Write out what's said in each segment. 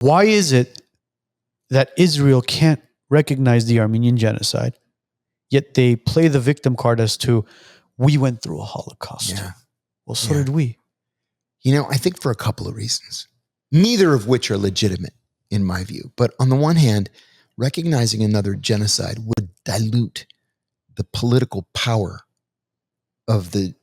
Why is it that Israel can't recognize the Armenian genocide, yet they play the victim card as to, we went through a Holocaust? Yeah. Well, so did we. I think for a couple of reasons, neither of which are legitimate in my view. But on the one hand, recognizing another genocide would dilute the political power of the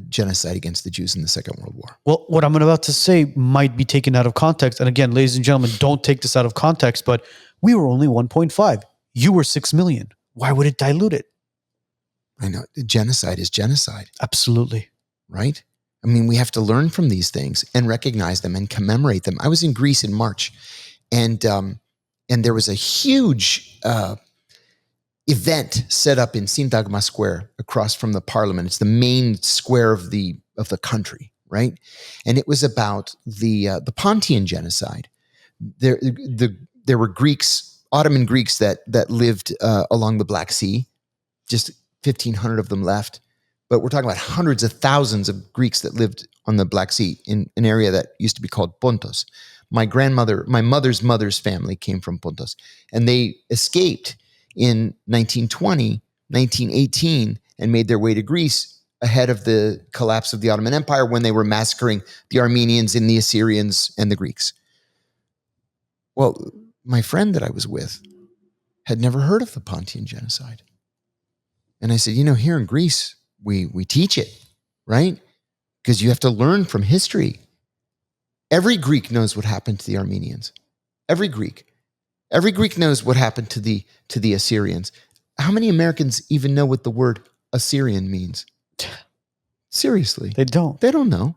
genocide against the Jews in the Second World War. Well, what I'm about to say might be taken out of context. And again, ladies and gentlemen, don't take this out of context, but we were only 1.5. You were 6 million. Why would it dilute it? I know. Genocide is genocide. Absolutely. Right? I mean, we have to learn from these things and recognize them and commemorate them. I was in Greece in March, and there was a huge event set up in Syntagma Square across from the parliament. It's the main square of the country, right? And it was about the Pontian genocide. There were Greeks, Ottoman Greeks that lived along the Black Sea. Just 1,500 of them left. But we're talking about hundreds of thousands of Greeks that lived on the Black Sea in an area that used to be called Pontos. My mother's mother's family came from Pontos, and they escaped in 1920, 1918, and made their way to Greece ahead of the collapse of the Ottoman Empire when they were massacring the Armenians and the Assyrians and the Greeks. Well, my friend that I was with had never heard of the Pontian genocide. And I said, here in Greece, we teach it, right? Because you have to learn from history. Every Greek knows what happened to the Armenians. Every Greek knows what happened to the Assyrians. How many Americans even know what the word Assyrian means? Seriously. They don't. They don't know.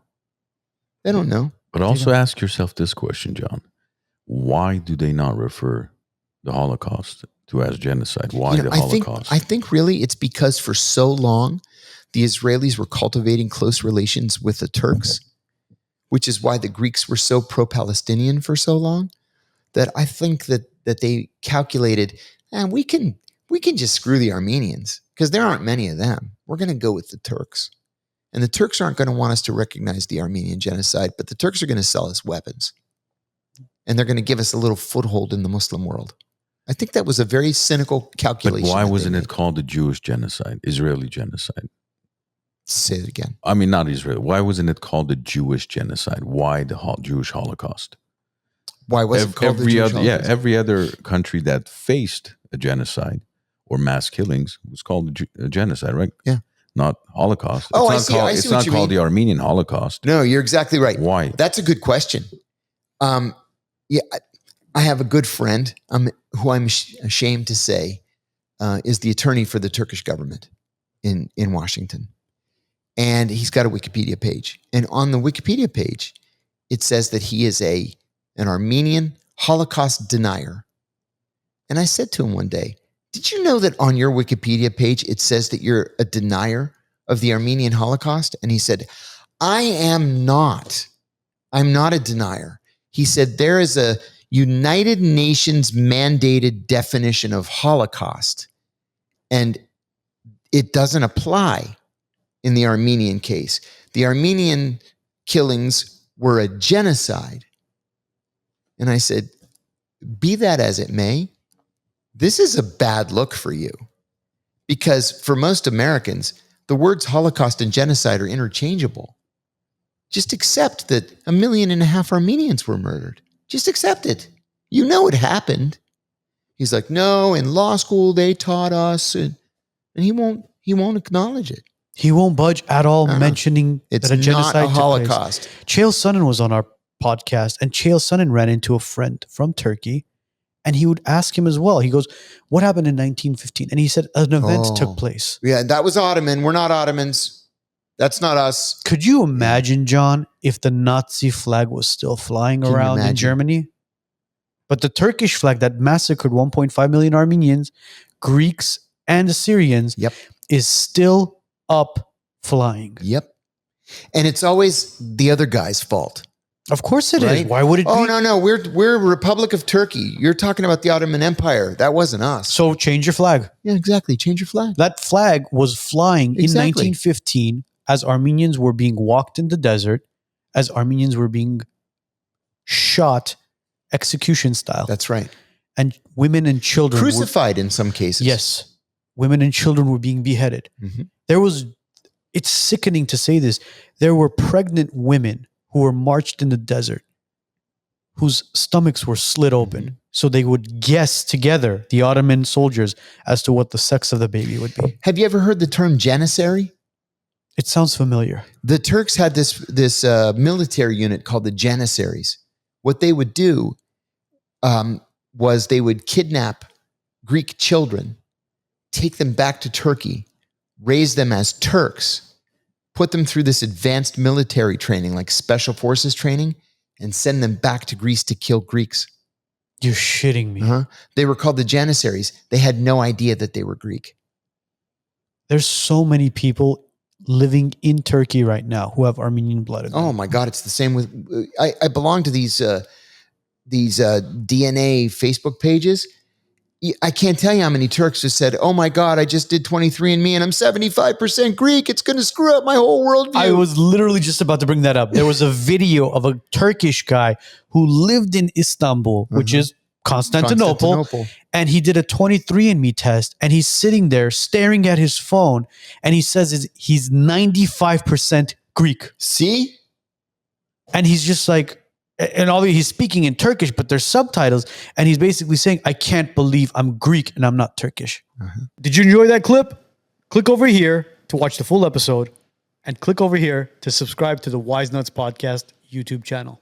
They don't know. But also ask yourself this question, John. Why do they not refer the Holocaust to as genocide? Why the Holocaust? I think really it's because for so long, the Israelis were cultivating close relations with the Turks, which is why the Greeks were so pro-Palestinian for so long, that I think that they calculated, we can just screw the Armenians because there aren't many of them. We're going to go with the Turks. And the Turks aren't going to want us to recognize the Armenian genocide, but the Turks are going to sell us weapons. And they're going to give us a little foothold in the Muslim world. I think that was a very cynical calculation. But why wasn't it called the Jewish genocide, Israeli genocide? Say it again. I mean, not Israel. Why wasn't it called the Jewish genocide? Why the Jewish Holocaust? Why was it called the Jewish Holocaust? Yeah, every other country that faced a genocide or mass killings was called a genocide, right? Yeah. Not Holocaust. Oh, I see. It's not called the Armenian Holocaust. No, you're exactly right. Why? That's a good question. Yeah, I have a good friend who I'm ashamed to say is the attorney for the Turkish government in Washington. And he's got a Wikipedia page. And on the Wikipedia page, it says that he is an Armenian Holocaust denier. And I said to him one day, did you know that on your Wikipedia page, it says that you're a denier of the Armenian Holocaust? And he said, I am not. I'm not a denier. He said, there is a United Nations mandated definition of Holocaust, and it doesn't apply in the Armenian case. The Armenian killings were a genocide. And I said, be that as it may, this is a bad look for you, because for most Americans, the words Holocaust and genocide are interchangeable. Just accept that 1.5 million Armenians were murdered. Just accept it. You know it happened. He's like, no, in law school they taught us, and he won't acknowledge it. He won't budge at all, mentioning it's that a genocide not a took Holocaust. place. Chael Sonnen was on our podcast, and Chael Sonnen ran into a friend from Turkey, and he would ask him as well. He goes, what happened in 1915? And he said, an event took place. Yeah, that was Ottoman. We're not Ottomans. That's not us. Could you imagine, John, if the Nazi flag was still flying around in Germany? But the Turkish flag that massacred 1.5 million Armenians, Greeks, and Assyrians is still up flying. Yep. And it's always the other guy's fault. Of course it is. Why would it be? Oh, no. We're Republic of Turkey. You're talking about the Ottoman Empire. That wasn't us. So change your flag. Yeah, exactly. Change your flag. That flag was flying in 1915 as Armenians were being walked in the desert, as Armenians were being shot execution style. That's right. And women and children Crucified in some cases. Yes. Women and children were being beheaded. Mm-hmm. It's sickening to say this. There were pregnant women who were marched in the desert whose stomachs were slit open so they would guess together, the Ottoman soldiers, as to what the sex of the baby would be. Have you ever heard the term janissary? It sounds familiar. The Turks had this military unit called the janissaries. What they would do was they would kidnap Greek children, take them back to Turkey, raise them as Turks, put them through this advanced military training, like special forces training, and send them back to Greece to kill Greeks. You're shitting me. They were called the janissaries. They had no idea that they were Greek. There's so many people living in Turkey right now who have Armenian blood in them. Oh my God, it's the same with. I belong to these DNA Facebook pages. I can't tell you how many Turks have said, "Oh my God, I just did 23andMe and I'm 75% Greek. It's going to screw up my whole worldview." I was literally just about to bring that up. There was a video of a Turkish guy who lived in Istanbul, which is Constantinople, and he did a 23andMe test, and he's sitting there staring at his phone, and he says he's 95% Greek. See? And he's just like, and obviously he's speaking in Turkish, but there's subtitles, and he's basically saying, I can't believe I'm Greek and I'm not Turkish. Did you enjoy that clip? Click over here to watch the full episode, and click over here to subscribe to the WiseNuts podcast YouTube channel.